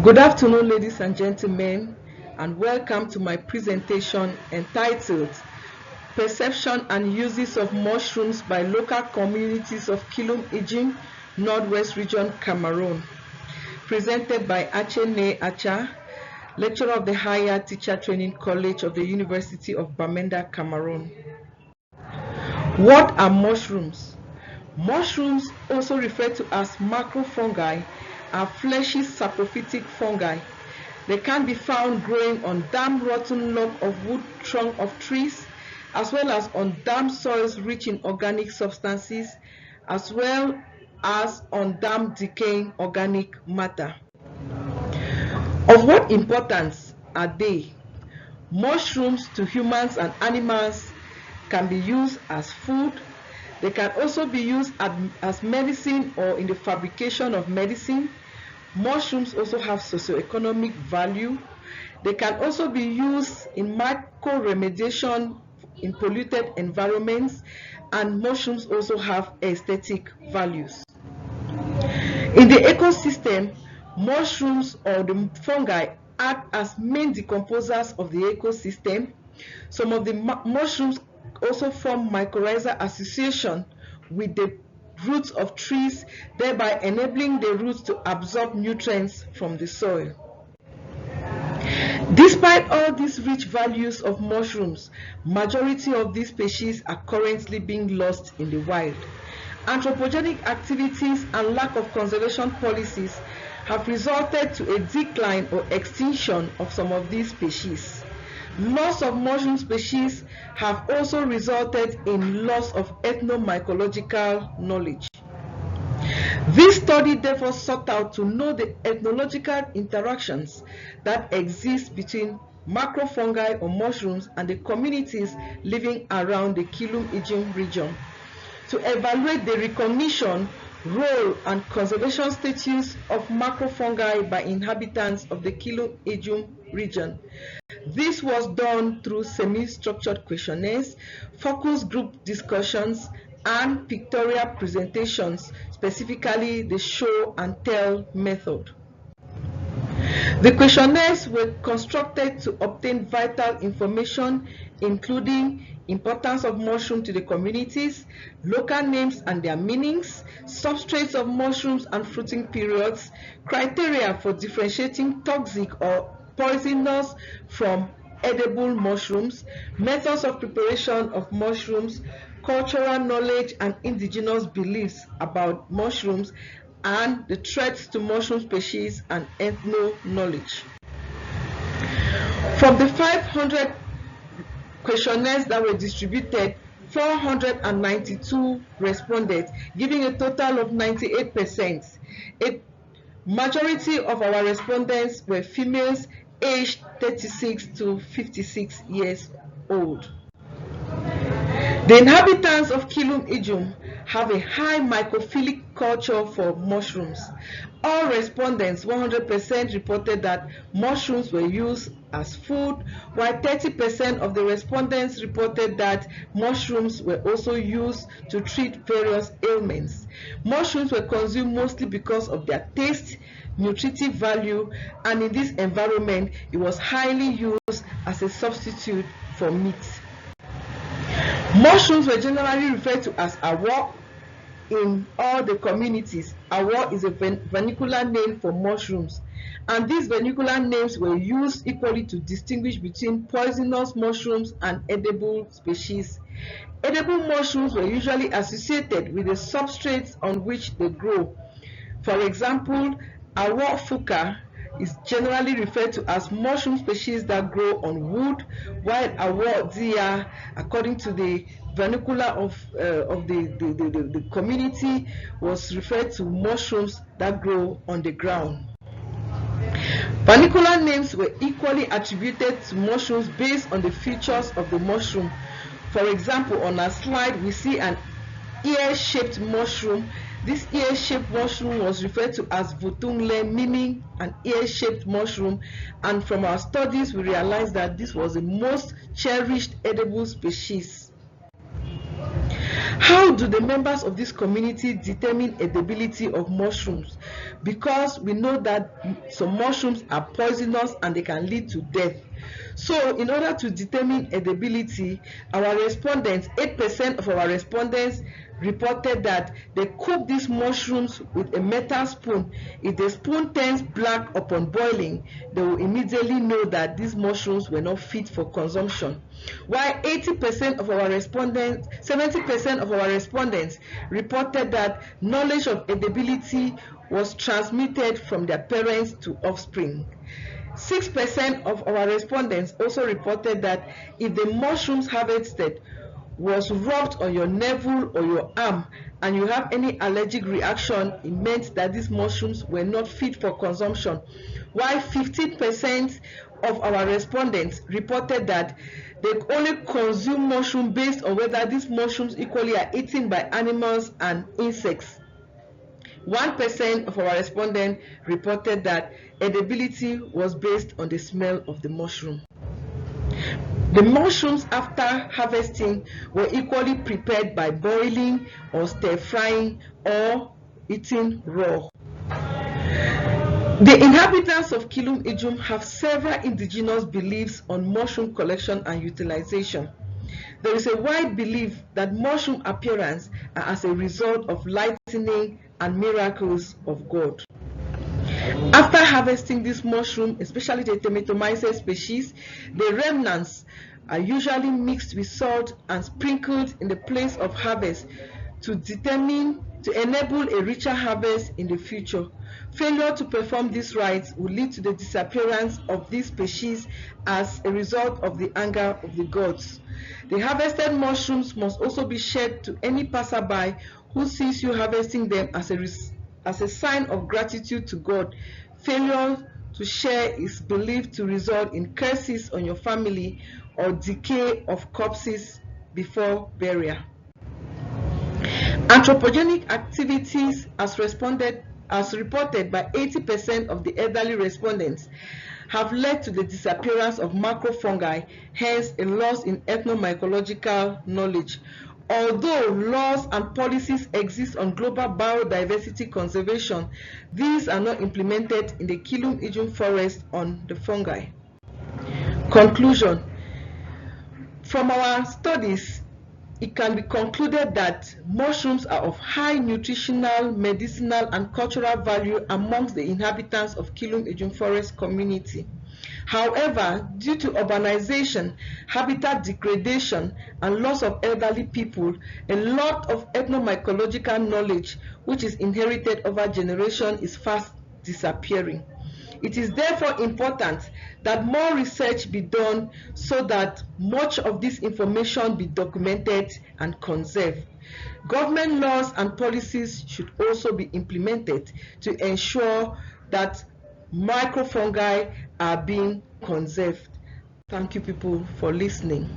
Good afternoon, ladies and gentlemen, and welcome to my presentation entitled Perception and Uses of Mushrooms by Local Communities of Kilum-Ijim, Northwest Region, Cameroon. Presented by Achene Acha, lecturer of the Higher Teacher Training College of the University of Bamenda, Cameroon. What are mushrooms? Mushrooms, also referred to as macrofungi, are fleshy saprophytic fungi. They can be found growing on damp rotten log of wood trunk of trees, as well as on damp soils rich in organic substances, as well as on damp decaying organic matter. Of what importance are they? Mushrooms to humans and animals can be used as food. They can also be used as medicine or in the fabrication of medicine. Mushrooms also have socioeconomic value. They can also be used in micro-remediation in polluted environments, and mushrooms also have aesthetic values. In the ecosystem, mushrooms or the fungi act as main decomposers of the ecosystem. Some of the mushrooms also form mycorrhizal association with the roots of trees, thereby enabling the roots to absorb nutrients from the soil. Despite all these rich values of mushrooms, majority of these species are currently being lost in the wild. Anthropogenic activities and lack of conservation policies have resulted to a decline or extinction of some of these species. Loss of mushroom species have also resulted in loss of ethnomycological knowledge. This study therefore sought out to know the ethnological interactions that exist between macrofungi or mushrooms and the communities living around the Kilum-Ijim region, to evaluate the recognition, role, and conservation status of macrofungi by inhabitants of the Kilum-Ijim region. This was done through semi-structured questionnaires, focus group discussions, and pictorial presentations, specifically the show and tell method. The questionnaires were constructed to obtain vital information, including importance of mushroom to the communities, local names and their meanings, substrates of mushrooms and fruiting periods, criteria for differentiating toxic or poisonous from edible mushrooms, methods of preparation of mushrooms, cultural knowledge and indigenous beliefs about mushrooms, and the threats to mushroom species and ethno-knowledge. From the 500 questionnaires that were distributed, 492 responded, giving a total of 98%. A majority of our respondents were females aged 36 to 56 years old. The inhabitants of Kilum-Ijim have a high mycophilic culture for mushrooms. All respondents, 100%, reported that mushrooms were used as food, while 30% of the respondents reported that mushrooms were also used to treat various ailments. Mushrooms were consumed mostly because of their taste, nutritive value, and in this environment, it was highly used as a substitute for meat. Mushrooms were generally referred to as awo in all the communities. Awo is a vernacular name for mushrooms, and these vernacular names were used equally to distinguish between poisonous mushrooms and edible species. Edible mushrooms were usually associated with the substrates on which they grow. For example, awo fuka is generally referred to as mushroom species that grow on wood, while awo dia, according to the vernacular of the community, was referred to mushrooms that grow on the ground. Vernacular names were equally attributed to mushrooms based on the features of the mushroom. For example, on our slide we see an ear-shaped mushroom. This ear-shaped mushroom was referred to as vutungle, meaning an ear-shaped mushroom, and from our studies we realized that this was the most cherished edible species. How do the members of this community determine edibility of mushrooms? Because we know that some mushrooms are poisonous and they can lead to death. So in order to determine edibility, our respondents, 8% of our respondents reported that they cook these mushrooms with a metal spoon. If the spoon turns black upon boiling, they will immediately know that these mushrooms were not fit for consumption. While 80% of our respondents, 70% of our respondents reported that knowledge of edibility was transmitted from their parents to offspring. 6% of our respondents also reported that if the mushrooms harvested was rubbed on your navel or your arm and you have any allergic reaction, it meant that these mushrooms were not fit for consumption. While 15% of our respondents reported that they only consume mushroom based on whether these mushrooms equally are eaten by animals and insects. 1% of our respondents reported that edibility was based on the smell of the mushroom. The mushrooms after harvesting were equally prepared by boiling or stir-frying or eaten raw. The inhabitants of Kilum-Ijim have several indigenous beliefs on mushroom collection and utilization. There is a wide belief that mushroom appearance are as a result of lightning and miracles of God. After harvesting this mushroom, especially the Tomatomyces species, the remnants are usually mixed with salt and sprinkled in the place of harvest to enable a richer harvest in the future. Failure to perform these rites will lead to the disappearance of these species as a result of the anger of the gods. The harvested mushrooms must also be shared to any passerby who sees you harvesting them as a sign of gratitude to God. Failure to share is believed to result in curses on your family or decay of corpses before burial. Anthropogenic activities as reported by 80% of the elderly respondents have led to the disappearance of macrofungi, hence a loss in ethnomycological knowledge. Although laws and policies exist on global biodiversity conservation, these are not implemented in the Kilum-Ijim forest on the fungi. Conclusion. From our studies, it can be concluded that mushrooms are of high nutritional, medicinal, and cultural value amongst the inhabitants of Kilum-Ijim forest community. However, due to urbanization, habitat degradation, and loss of elderly people, a lot of ethnomycological knowledge, which is inherited over generations, is fast disappearing. It is therefore important that more research be done so that much of this information be documented and conserved. Government laws and policies should also be implemented to ensure that microfungi are being conserved. Thank you people for listening.